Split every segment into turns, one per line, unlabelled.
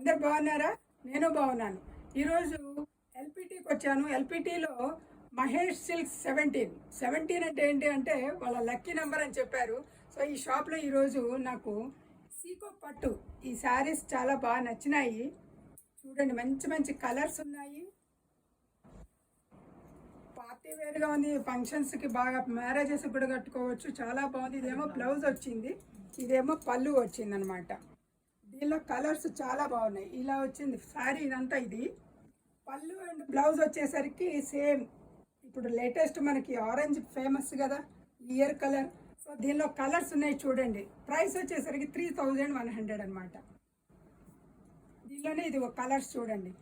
అందరు బాగున్నారా? నేను బాగున్నాను. ఈరోజు ఎల్పిటికి వచ్చాను. ఎల్పిటిలో మహేష్ సిల్క్స్ 17 అంటే ఏంటి అంటే వాళ్ళ లక్కీ నెంబర్ అని చెప్పారు. సో ఈ షాప్లో ఈరోజు నాకు సీకో పట్టు ఈ శారీస్ చాలా బాగా నచ్చినాయి. చూడండి, మంచి మంచి కలర్స్ ఉన్నాయి. పార్టీ వేర్గా ఉంది, ఫంక్షన్స్కి బాగా మ్యారేజెస్ కూడా కట్టుకోవచ్చు. చాలా బాగుంది. ఇదేమో బ్లౌజ్ వచ్చింది, ఇదేమో పళ్ళు వచ్చింది అనమాట. దీనిలో కలర్స్ చాలా బాగున్నాయి. ఇలా వచ్చింది శారీ ఇదంతా. ఇది పళ్ళు అండ్ బ్లౌజ్ వచ్చేసరికి సేమ్. ఇప్పుడు లేటెస్ట్ మనకి ఆరెంజ్ ఫేమస్ కదా, ఇయర్ కలర్. సో దీనిలో కలర్స్ ఉన్నాయి చూడండి. ప్రైస్ వచ్చేసరికి 3100 అనమాట. దీనిలోనే ఇది ఒక కలర్స్ చూడండి,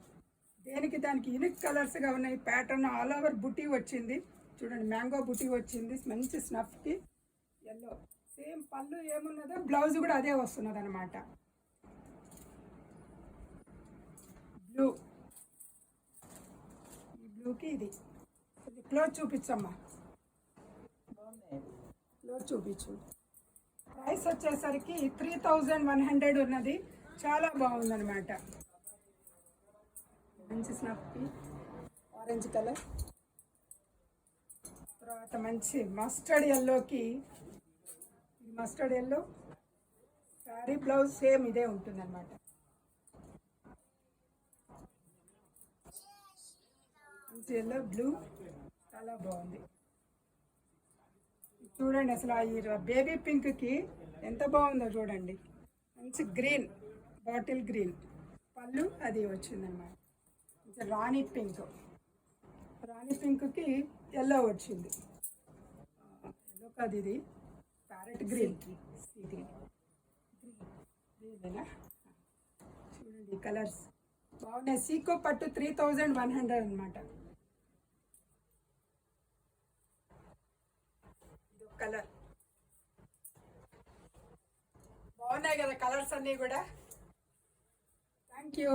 దేనికి దానికి యూనిక్ కలర్స్గా ఉన్నాయి. ప్యాటర్న్ ఆల్ ఓవర్ బుటీ వచ్చింది చూడండి, మ్యాంగో బుటీ వచ్చింది మంచి స్నఫ్కి. ఎల్లో సేమ్ పళ్ళు ఏమున్నదో బ్లౌజ్ కూడా అదే వస్తున్నది అనమాట. బ్లూ, ఈ బ్లూకి ఇది క్లోజ్ చూపించమ్మా, క్లోజ్ చూపించు. ప్రైస్ వచ్చేసరికి 3100 ఉన్నది. చాలా బాగుందన్నమాట. మంచి స్నఫ్కి ఆరెంజ్ కలర్, తర్వాత మంచి మస్టర్డ్ ఎల్లోకి, mustard yellow sari blouse same ఇదే ఉంటుంది అనమాట. ఎల్లో బ్లూ చాలా బాగుంది. చూడండి అసలు ఈ బేబీ పింక్కి ఎంత బాగుందో చూడండి. మంచి గ్రీన్, బాటిల్ గ్రీన్ పళ్ళు అది వచ్చిందన్నమాట. మంచి రాణి పింక్, రాణి పింక్కి ఎల్లో వచ్చింది. ఎల్లో కాదు, ఇది ప్యారెట్ గ్రీన్, గ్రీనేనా. చూడండి కలర్స్ బాగున్నాయి. సీకో పట్టు 3100 అనమాట. కలర్ బాగున్నాయి కదా, కలర్స్ అన్నీ కూడా. Thank you.